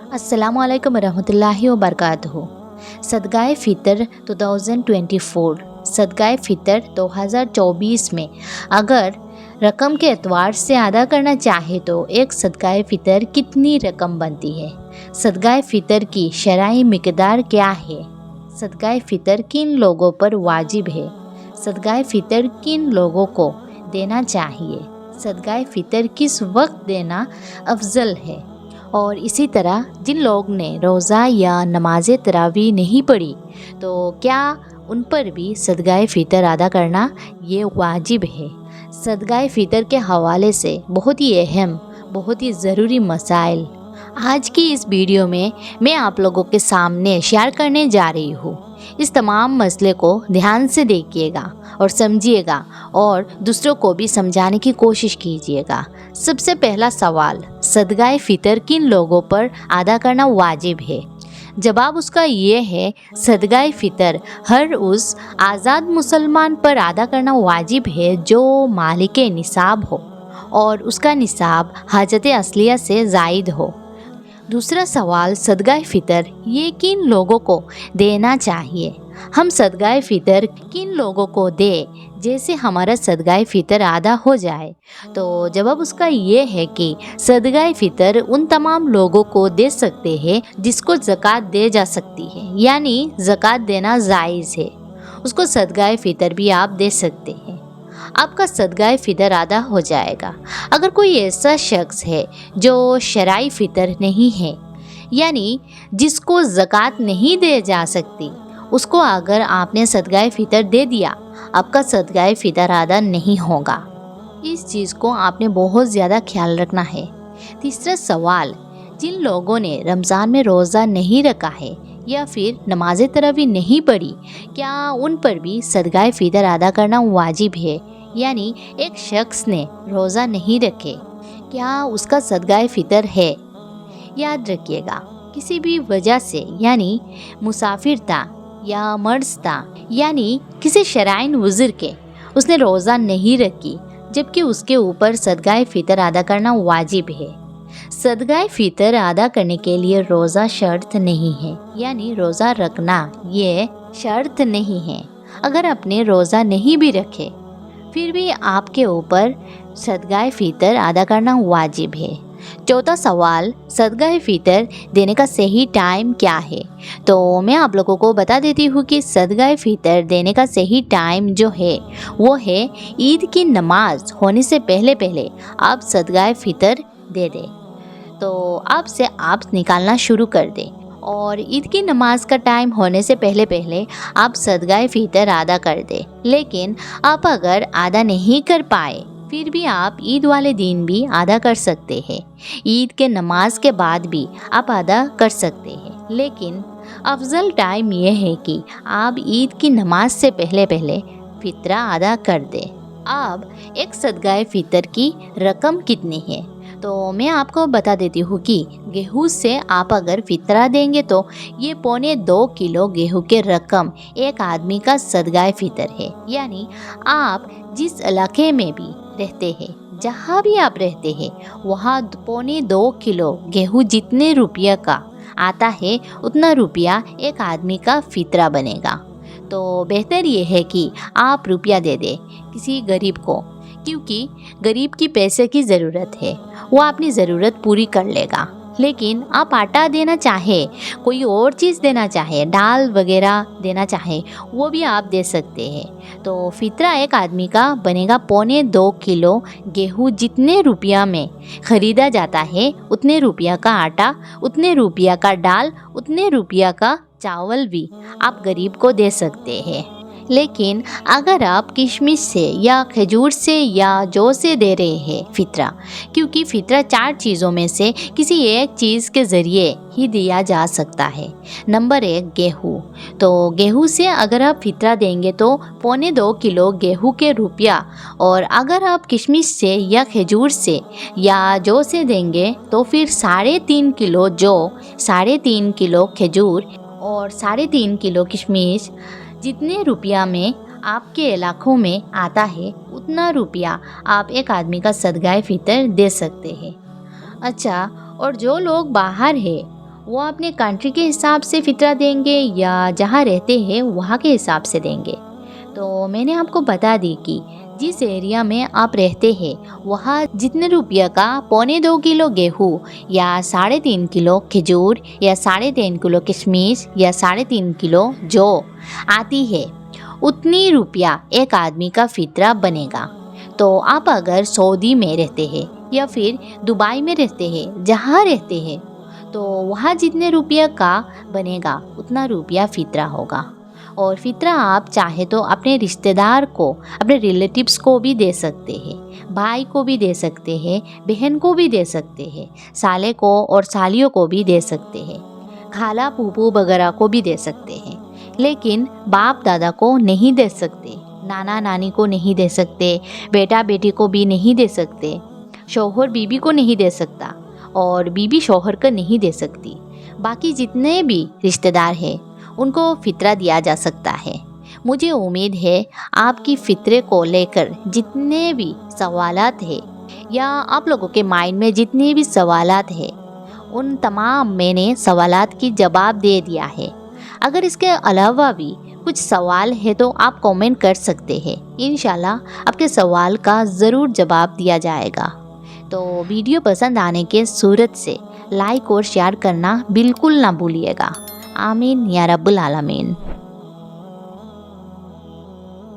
अस्सलामु अलैकुम रहमतुल्लाहि व बरकातहू। सदगाए फ़ितर 2024 सदगाए फ़ितर 2024 में अगर रकम के एतबार से अदा करना चाहे तो एक सदगाए फ़ितर कितनी रकम बनती है? सदगाए फ़ितर की शरई मिक़दार क्या है? सदगाए फ़ितर किन लोगों पर वाजिब है? सदगाए फ़ितर किन लोगों को देना चाहिए? सदगाए फ़ितर किस वक्त देना अफजल है? और इसी तरह जिन लोग ने रोज़ा या नमाज तरावी नहीं पढ़ी तो क्या उन पर भी सदगाए फ़ितर अदा करना ये वाजिब है? सदगाए फ़ितर के हवाले से बहुत ही अहम, बहुत ही ज़रूरी मसाइल आज की इस वीडियो में मैं आप लोगों के सामने शेयर करने जा रही हूँ। इस तमाम मसले को ध्यान से देखिएगा और समझिएगा और दूसरों को भी समझाने की कोशिश कीजिएगा। सबसे पहला सवाल, सदगाए फ़ितर किन लोगों पर अदा करना वाजिब है? जवाब उसका ये है, सदगाए फ़ितर हर उस आज़ाद मुसलमान पर अदा करना वाजिब है जो मालिक निसाब हो और उसका निसाब हाजत असलिया से ज़ायद हो। दूसरा सवाल, सदगाए फ़ितर ये किन लोगों को देना चाहिए? हम सदगाए फ़ितर किन लोगों को दें जैसे हमारा सदगाए फ़ितर अदा हो जाए? तो जवाब उसका ये है कि सदगाए फ़ितर उन तमाम लोगों को दे सकते हैं जिसको ज़कात दे जा सकती है, यानी ज़कात देना जायज़ है। उसको सदगाए फ़ितर भी आप दे सकते हैं, आपका सदगाए फ़ितर अदा हो जाएगा। अगर कोई ऐसा शख्स है जो शरई फ़ितर नहीं है, यानी जिसको ज़कात नहीं दे जा सकती, उसको अगर आपने सदगाए फ़ितर दे दिया, आपका सदगाए फ़ितर अदा नहीं होगा। इस चीज़ को आपने बहुत ज़्यादा ख्याल रखना है। तीसरा सवाल, जिन लोगों ने रमज़ान में रोज़ा नहीं रखा है या फिर नमाज तरावी नहीं पढ़ी, क्या उन पर भी सदगाए फ़ितर अदा करना वाजिब है? यानी एक शख्स ने रोज़ा नहीं रखे, क्या उसका सदगाए फ़ितर है? याद रखिएगा, किसी भी वजह से, यानी मुसाफिर था या मर्ज़ था, यानी किसी शरईन उज़्र के उसने रोज़ा नहीं रखी जबकि उसके ऊपर सदगाए फ़ितर अदा करना वाजिब है। सदगाए फ़ितर अदा करने के लिए रोज़ा शर्त नहीं है, यानी रोज़ा रखना ये शर्त नहीं है। अगर आपने रोज़ा नहीं भी रखे फिर भी आपके ऊपर सदगाए फ़ितर अदा करना वाजिब है। चौथा सवाल, सदगाए फ़ितर देने का सही टाइम क्या है? तो मैं आप लोगों को बता देती हूँ कि सदगाए फ़ितर देने का सही टाइम जो है वो है ईद की नमाज होने से पहले पहले आप सदगाए फ़ितर दे दें। तो अब से आप निकालना शुरू कर दें और ईद की नमाज का टाइम होने से पहले पहले आप सदगाए फ़ितर अदा कर दें। लेकिन आप अगर अदा नहीं कर पाए फिर भी आप ईद वाले दिन भी अदा कर सकते हैं। ईद के नमाज के बाद भी आप अदा कर सकते हैं, लेकिन अफजल टाइम यह है कि आप ईद की नमाज से पहले पहले फ़ितरा अदा कर दें। अब एक सदगाए फ़ितर की रकम कितनी है? तो मैं आपको बता देती हूँ कि गेहूँ से आप अगर फ़ितरा देंगे तो ये 1.25 किलो गेहूँ के रकम एक आदमी का सदगाए फ़ितर है। यानी आप जिस इलाके में भी रहते हैं, जहाँ भी आप रहते हैं, वहाँ 1.25 किलो गेहूँ जितने रुपये का आता है उतना रुपया एक आदमी का फ़ितरा बनेगा। तो बेहतर ये है कि आप रुपया दे दें किसी गरीब को, क्योंकि गरीब की पैसे की ज़रूरत है, वो अपनी ज़रूरत पूरी कर लेगा। लेकिन आप आटा देना चाहे, कोई और चीज़ देना चाहे, दाल वगैरह देना चाहे, वो भी आप दे सकते हैं। तो फ़ितरा एक आदमी का बनेगा 1.25 किलो गेहूँ जितने रुपया में ख़रीदा जाता है उतने रुपया का आटा, उतने रुपया का दाल, उतने रुपया का चावल भी आप गरीब को दे सकते हैं। लेकिन अगर आप किशमिश से या खजूर से या जौ से दे रहे हैं फ़ितरा, क्योंकि फ़ितरा 4 चीज़ों में से किसी एक चीज़ के ज़रिए ही दिया जा सकता है। नंबर 1, गेहूँ। तो गेहूँ से अगर आप फ़ितरा देंगे तो 1.25 किलो गेहूँ के रुपया, और अगर आप किशमिश से या खजूर से या जौ से देंगे तो फिर 3.5 किलो जौ, 3.5 किलो खजूर और 3.5 किलो किशमिश, जितने रुपया में आपके इलाकों में आता है उतना रुपया आप एक आदमी का सदगाए फ़ितर दे सकते हैं। अच्छा, और जो लोग बाहर हैं وہ اپنے کنٹری کے حساب سے فطرہ دیں گے یا جہاں رہتے ہیں وہاں کے حساب سے دیں گے؟ تو میں نے آپ کو بتا دی کہ جس ایریا میں آپ رہتے ہیں وہاں جتنے روپیہ کا 1.25 کلو گیہوں یا 3.5 کلو کھجور یا 3.5 کلو کشمش یا 3.5 کلو جو آتی ہے اتنی روپیہ ایک آدمی کا فطرہ بنے گا۔ تو آپ اگر سعودی میں رہتے ہیں یا پھر دبئی میں رہتے ہیں، جہاں رہتے ہیں، تو وہاں جتنے روپیہ کا بنے گا اتنا روپیہ فطرہ ہوگا۔ اور فطرہ آپ چاہے تو اپنے رشتہ دار کو، اپنے ریلیٹیوز کو بھی دے سکتے ہیں، بھائی کو بھی دے سکتے ہیں، بہن کو بھی دے سکتے ہیں، سالے کو اور سالیوں کو بھی دے سکتے ہیں، خالہ پھوپھو وغیرہ کو بھی دے سکتے ہیں، لیکن باپ دادا کو نہیں دے سکتے، نانا نانی کو نہیں دے سکتے، بیٹا بیٹی کو بھی نہیں دے سکتے، شوہر بیوی کو نہیں دے سکتا اور بیوی شوہر کو نہیں دے سکتی۔ باقی جتنے بھی رشتہ دار ہیں ان کو فطرہ دیا جا سکتا ہے۔ مجھے امید ہے آپ کی فطرے کو لے کر جتنے بھی سوالات ہیں یا آپ لوگوں کے مائنڈ میں جتنے بھی سوالات ہیں ان تمام میں نے سوالات کی جواب دے دیا ہے۔ اگر اس کے علاوہ بھی کچھ سوال ہے تو آپ کومنٹ کر سکتے ہیں، انشاءاللہ آپ کے سوال کا ضرور جواب دیا جائے گا۔ تو ویڈیو پسند آنے کے صورت سے لائک اور شیئر کرنا بالکل نہ بھولیے گا۔ آمین یا رب العالمین۔